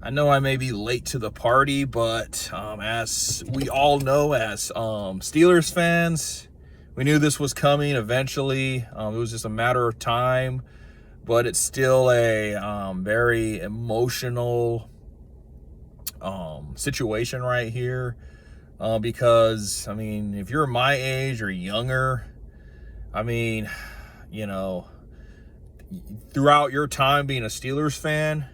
I know I may be late to the party, but as we all know, as Steelers fans, we knew this was coming eventually. It was just a matter of time, but it's still a very emotional situation right here because, I mean, if you're my age or younger, I mean, you know, throughout your time being a Steelers fan,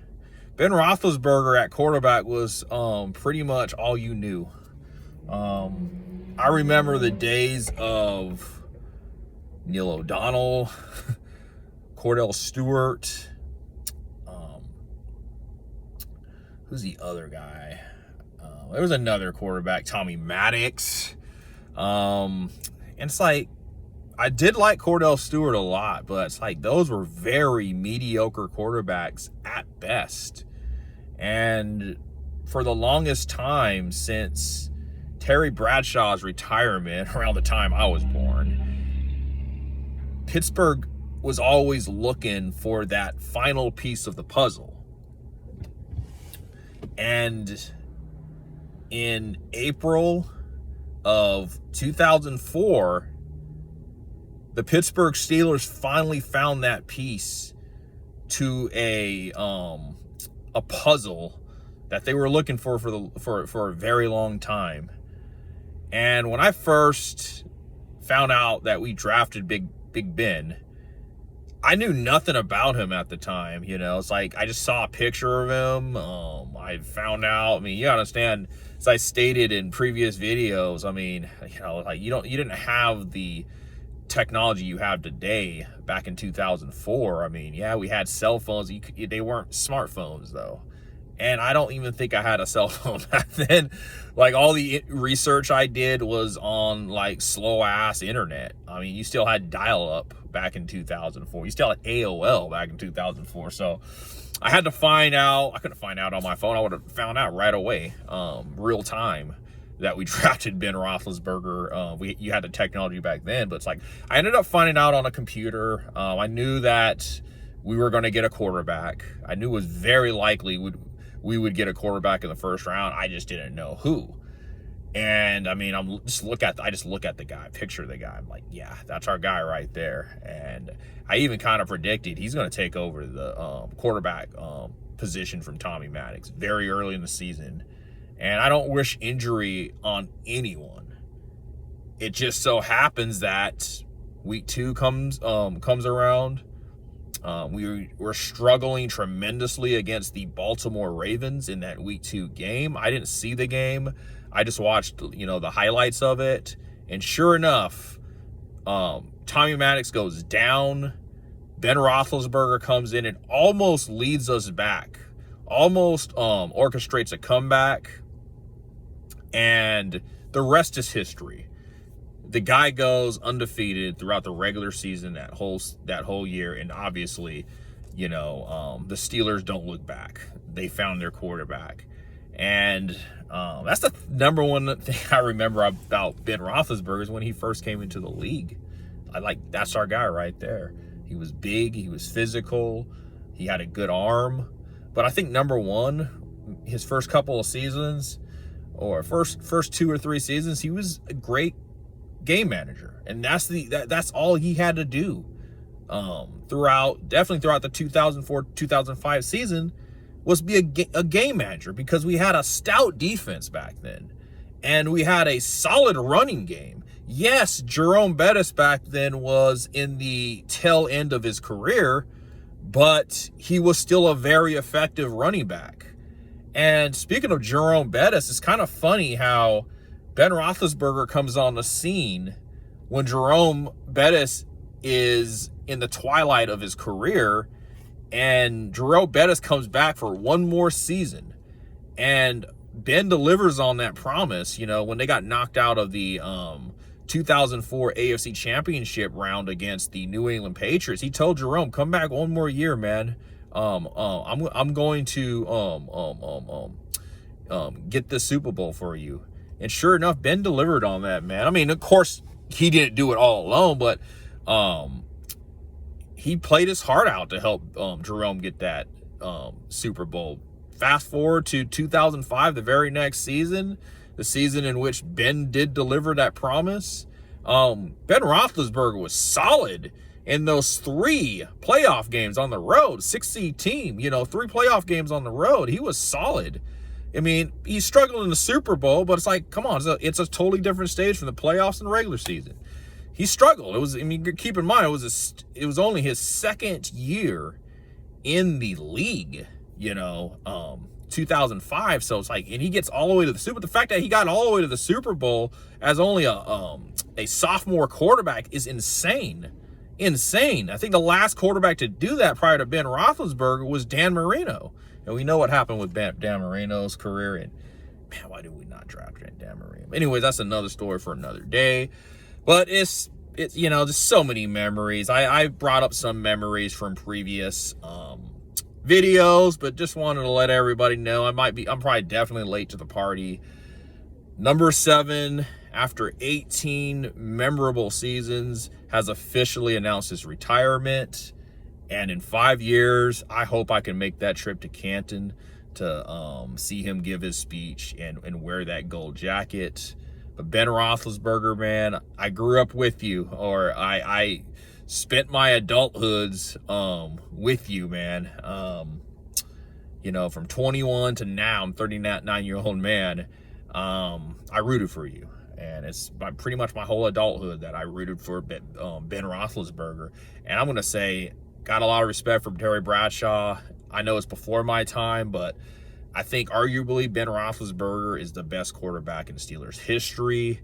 Ben Roethlisberger at quarterback was pretty much all you knew. I remember the days of Neil O'Donnell, Cordell Stewart. Who's the other guy? There was another quarterback, Tommy Maddox. And it's like, I did like Cordell Stewart a lot, but it's like those were very mediocre quarterbacks at best. And for the longest time since Terry Bradshaw's retirement, around the time I was born, Pittsburgh was always looking for that final piece of the puzzle. And in April of 2004, the Pittsburgh Steelers finally found that piece to a puzzle that they were looking for a very long time. And when I first found out that we drafted Big Ben, I knew nothing about him at the time. You know, it's like I just saw a picture of him. I found out. I mean, you understand, as I stated in previous videos, I mean, you know, like you didn't have the technology you have today back in 2004. I mean, yeah, we had cell phones. They weren't smartphones though. And I don't even think I had a cell phone back then. Like, all the research I did was on like slow ass internet. I mean, you still had dial up back in 2004. You still had AOL back in 2004. So I had to find out. I couldn't find out on my phone. I would have found out right away, real time, that we drafted Ben Roethlisberger. You had the technology back then, but it's like I ended up finding out on a computer. I knew that we were going to get a quarterback. I knew it was very likely we would get a quarterback in the first round. I just didn't know who. And I mean, I just look at the guy, picture the guy. I'm like, yeah, that's our guy right there. And I even kind of predicted he's going to take over the quarterback position from Tommy Maddox very early in the season. And I don't wish injury on anyone. It just so happens that week 2 comes around. We were struggling tremendously against the Baltimore Ravens in that week 2 game. I didn't see the game. I just watched, you know, the highlights of it. And sure enough, Tommy Maddox goes down. Ben Roethlisberger comes in and almost leads us back. Almost orchestrates a comeback. And the rest is history. The guy goes undefeated throughout the regular season that whole year, and obviously, you know, the Steelers don't look back. They found their quarterback, and that's the number one thing I remember about Ben Roethlisberger is when he first came into the league. That's our guy right there. He was big, he was physical, he had a good arm, but I think number one, his first couple of seasons, or first 2 or 3 seasons, he was a great game manager, and that's all he had to do throughout the 2004-2005 season was be a game manager, because we had a stout defense back then and we had a solid running game. Yes, Jerome Bettis back then was in the tail end of his career, but he was still a very effective running back. And speaking of Jerome Bettis, it's kind of funny how Ben Roethlisberger comes on the scene when Jerome Bettis is in the twilight of his career, and Jerome Bettis comes back for one more season, and Ben delivers on that promise. You know, when they got knocked out of the 2004 AFC Championship round against the New England Patriots, he told Jerome, "Come back one more year, man. I'm going to get the Super Bowl for you." And sure enough, Ben delivered on that, man. I mean, of course, he didn't do it all alone, but he played his heart out to help Jerome get that Super Bowl fast forward to 2005, the very next season, the season in which Ben did deliver that promise. Ben Roethlisberger was solid in those 3 playoff games on the road, 6-seed team, 3 playoff games on the road. He was solid. I mean, he struggled in the Super Bowl, but it's like, come on, it's a totally different stage from the playoffs and the regular season. He struggled. Keep in mind, it was only his 2nd year in the league, 2005. So it's like, and he gets all the way to the Super. The fact that he got all the way to the Super Bowl as only a sophomore quarterback is insane. Insane. I think the last quarterback to do that prior to Ben Roethlisberger was Dan Marino. And we know what happened with Dan Marino's career. And man, why did we not draft Dan Marino? Anyways, that's another story for another day. But it's just so many memories. I brought up some memories from previous videos, but just wanted to let everybody know I'm probably definitely late to the party. Number 7, after 18 memorable seasons, has officially announced his retirement. And in 5 years, I hope I can make that trip to Canton to see him give his speech and wear that gold jacket. But Ben Roethlisberger, man, I grew up with you, or I spent my adulthoods with you, man. From 21 to now, I'm 39-year-old man. I rooted for you. And it's pretty much my whole adulthood that I rooted for Ben Roethlisberger. And I'm going to say, got a lot of respect for Terry Bradshaw. I know it's before my time, but I think arguably Ben Roethlisberger is the best quarterback in Steelers history.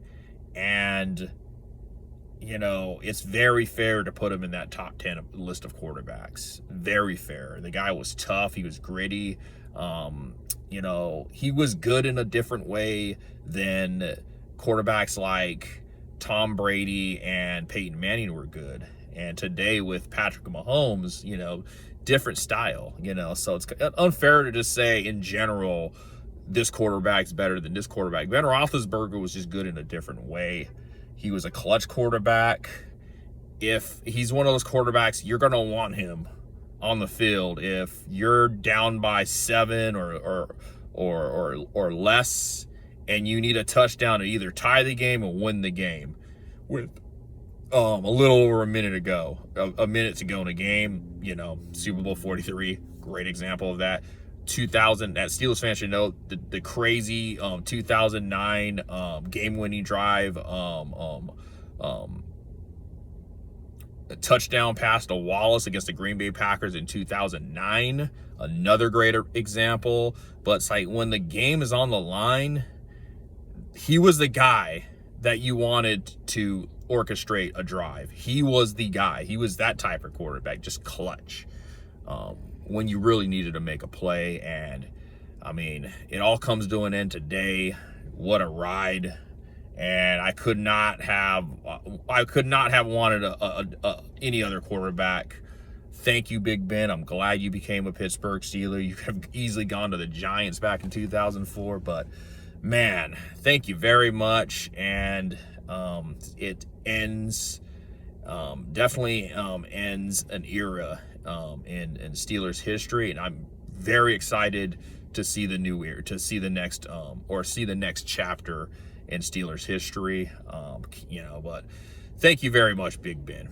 And, it's very fair to put him in that top 10 list of quarterbacks. Very fair. The guy was tough. He was gritty. He was good in a different way than quarterbacks like Tom Brady and Peyton Manning were good. And today with Patrick Mahomes, different style, so it's unfair to just say in general, this quarterback's better than this quarterback. Ben Roethlisberger was just good in a different way. He was a clutch quarterback. If he's one of those quarterbacks, you're going to want him on the field. If you're down by 7 or less, and you need a touchdown to either tie the game or win the game with a little over a minute to go in a game, Super Bowl 43, great example of that. 2000, that Steelers fans should know the crazy 2009 game-winning drive, a touchdown pass to Wallace against the Green Bay Packers in 2009, another great example. But it's like when the game is on the line, he was the guy that you wanted to orchestrate a drive. He was the guy. He was that type of quarterback, just clutch when you really needed to make a play. And it all comes to an end today. What a ride. And I could not have wanted any other quarterback. Thank you, Big Ben. I'm glad you became a Pittsburgh Steeler. You could have easily gone to the Giants back in 2004, but man, thank you very much. And it ends, definitely ends an era in Steelers history, and I'm very excited to see the new era, to see the next see the next chapter in Steelers history. But thank you very much, Big Ben.